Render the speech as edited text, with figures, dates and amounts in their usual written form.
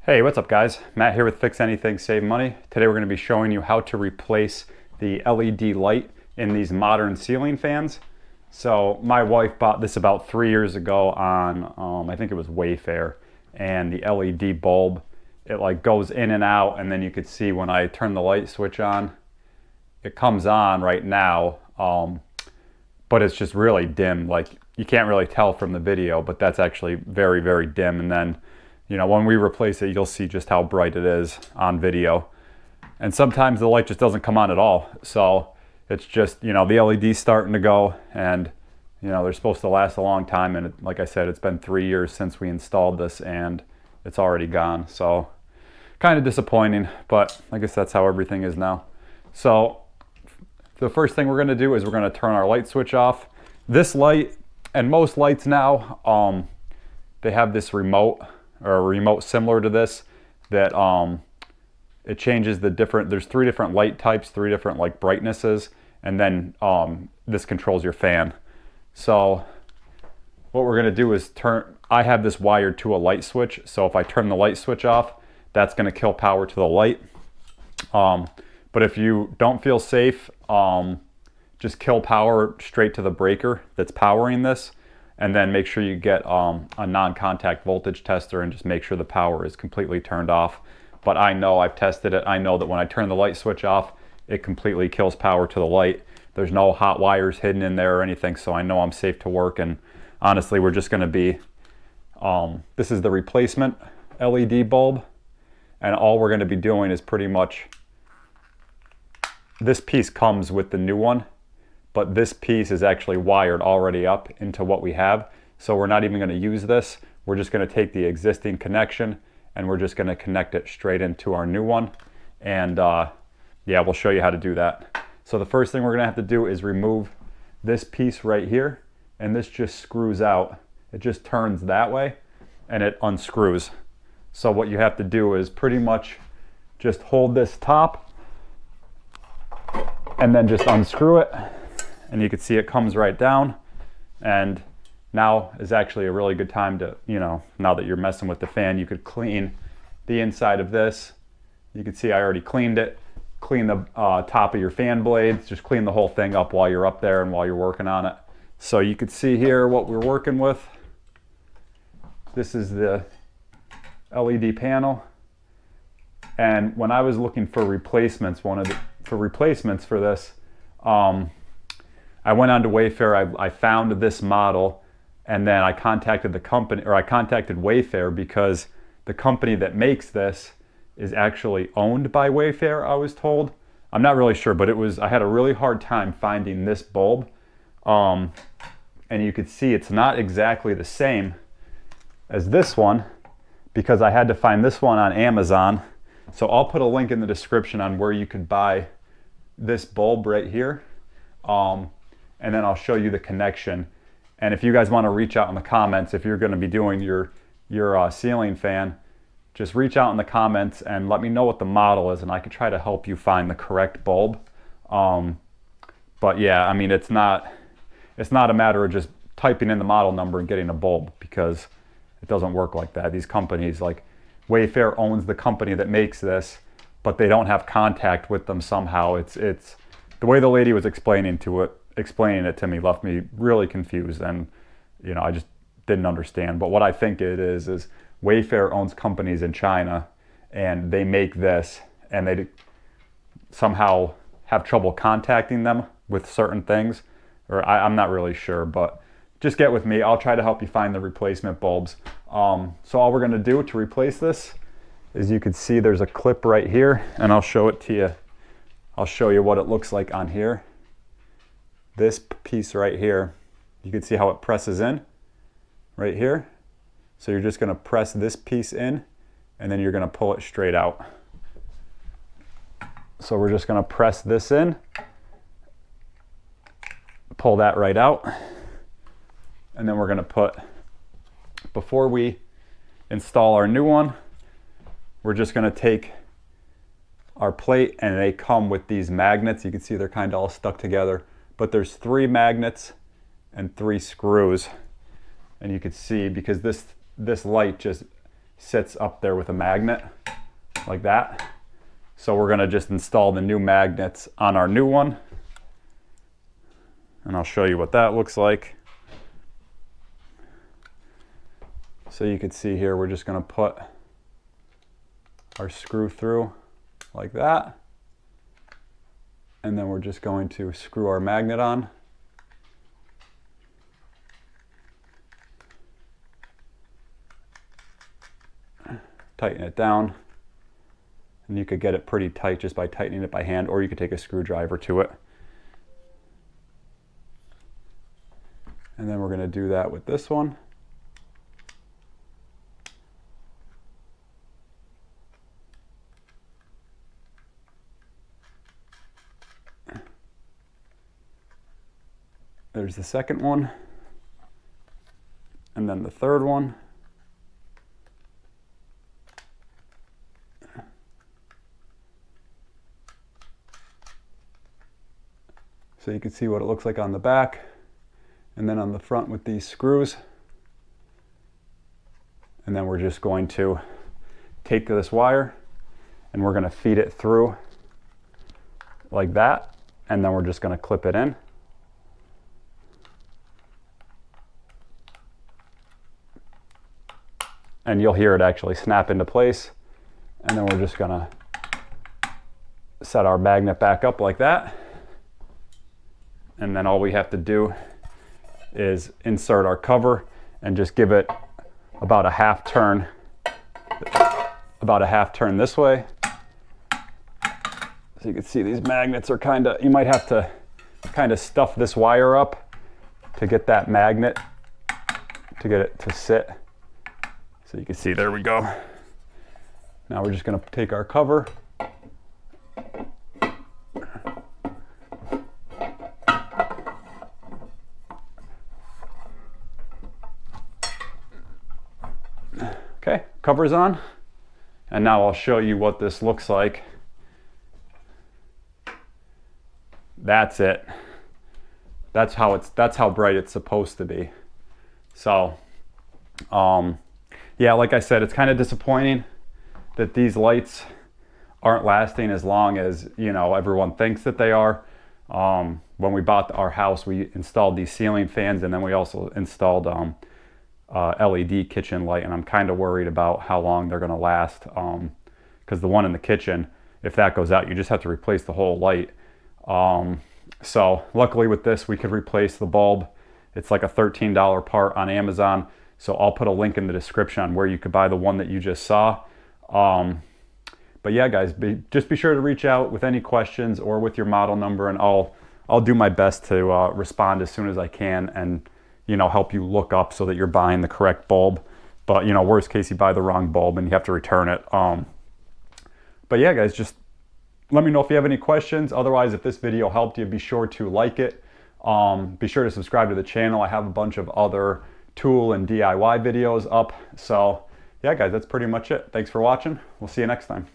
Hey, what's up guys? Matt here with Fix Anything Save Money. Today we're going to be showing you how to replace the LED light in these modern ceiling fans. So my wife bought this about 3 years ago on, I think it was Wayfair, and the LED bulb, it like goes in and out, and then you could see when I turn the light switch on, it comes on right now, but it's just really dim. Like you can't really tell from the video, but that's actually very, very dim. And then when we replace it, you'll see just how bright it is on video. And sometimes the light just doesn't come on at all. So it's just, the LED's starting to go, and they're supposed to last a long time. And like I said, it's been 3 years since we installed this and it's already gone. So kind of disappointing, but I guess that's how everything is now. So the first thing we're gonna do is we're gonna turn our light switch off. This light and most lights now, they have this remote, or a remote similar to this, that it changes the different, there's 3 different light types, 3 different like brightnesses, and then this controls your fan. So what we're gonna do is I have this wired to a light switch, so if I turn the light switch off, that's gonna kill power to the light. But if you don't feel safe, just kill power straight to the breaker that's powering this, and then make sure you get a non-contact voltage tester and just make sure the power is completely turned off. But I know, I've tested it, I know that when I turn the light switch off, it completely kills power to the light. There's no hot wires hidden in there or anything, so I know I'm safe to work. And honestly, we're just gonna be, this is the replacement LED bulb, and all we're gonna be doing is pretty much, this piece comes with the new one, but this piece is actually wired already up into what we have. So we're not even gonna use this. We're just gonna take the existing connection and we're just gonna connect it straight into our new one. And yeah, we'll show you how to do that. So the first thing we're gonna have to do is remove this piece right here, and this just screws out. It just turns that way and it unscrews. So what you have to do is pretty much just hold this top and then just unscrew it. And you can see it comes right down. And now is actually a really good time to, now that you're messing with the fan, you could clean the inside of this. You can see I already cleaned it. Clean the top of your fan blades, just clean the whole thing up while you're up there and while you're working on it. So you could see here what we're working with. This is the LED panel. And when I was looking for replacements, for this, I went on to Wayfair, I found this model, and then I contacted the company, or I contacted Wayfair because the company that makes this is actually owned by Wayfair, I was told. I'm not really sure, but I had a really hard time finding this bulb. And you could see it's not exactly the same as this one because I had to find this one on Amazon. So I'll put a link in the description on where you could buy this bulb right here. And then I'll show you the connection. And if you guys want to reach out in the comments, if you're going to be doing your ceiling fan, just reach out in the comments and let me know what the model is, and I can try to help you find the correct bulb. But yeah, I mean, it's not a matter of just typing in the model number and getting a bulb, because it doesn't work like that. These companies, like Wayfair owns the company that makes this, but they don't have contact with them somehow. It's the way the lady was explaining it to me left me really confused, and I just didn't understand. But what I think it is Wayfair owns companies in China, and they make this, and they somehow have trouble contacting them with certain things, or I'm not really sure, but just get with me. I'll try to help you find the replacement bulbs. So all we're gonna do to replace this is, you can see there's a clip right here, and I'll show it to you. I'll show you what it looks like on here. This piece right here, you can see how it presses in right here. So you're just gonna press this piece in, and then you're gonna pull it straight out. So we're just gonna press this in, pull that right out, and then we're gonna before we install our new one, we're just gonna take our plate, and they come with these magnets. You can see they're kind of all stuck together, but there's 3 magnets and 3 screws. And you can see, because this light just sits up there with a magnet like that. So we're gonna just install the new magnets on our new one. And I'll show you what that looks like. So you can see here, we're just gonna put our screw through like that. And then we're just going to screw our magnet on. Tighten it down. And you could get it pretty tight just by tightening it by hand, or you could take a screwdriver to it. And then we're going to do that with this one. There's the second one. And then the third one. So you can see what it looks like on the back, and then on the front with these screws. And then we're just going to take this wire and we're going to feed it through like that, and then we're just going to clip it in. And you'll hear it actually snap into place. And then we're just going to set our magnet back up like that. And then all we have to do is insert our cover and just give it about a half turn this way. So you can see these magnets are you might have to kind of stuff this wire up to get that magnet, to get it to sit. So you can see, there we go. Now we're just going to take our cover. Okay, cover's on, and now I'll show you what this looks like. That's it. That's how bright it's supposed to be. So, yeah, like I said, it's kind of disappointing that these lights aren't lasting as long as, you know, everyone thinks that they are. When we bought our house, we installed these ceiling fans, and then we also installed LED kitchen light, and I'm kind of worried about how long they're going to last, because the one in the kitchen, if that goes out, you just have to replace the whole light. So luckily with this, we could replace the bulb. It's like a $13 part on Amazon, so I'll put a link in the description on where you could buy the one that you just saw. But yeah, guys, just be sure to reach out with any questions or with your model number, and I'll do my best to respond as soon as I can, and, you know, help you look up so that you're buying the correct bulb. But, you know, worst case, you buy the wrong bulb and you have to return it. But yeah, guys, just let me know if you have any questions. Otherwise, if this video helped you, be sure to like it. Be sure to subscribe to the channel. I have a bunch of other tool and DIY videos up. So yeah, guys, that's pretty much it. Thanks for watching. We'll see you next time.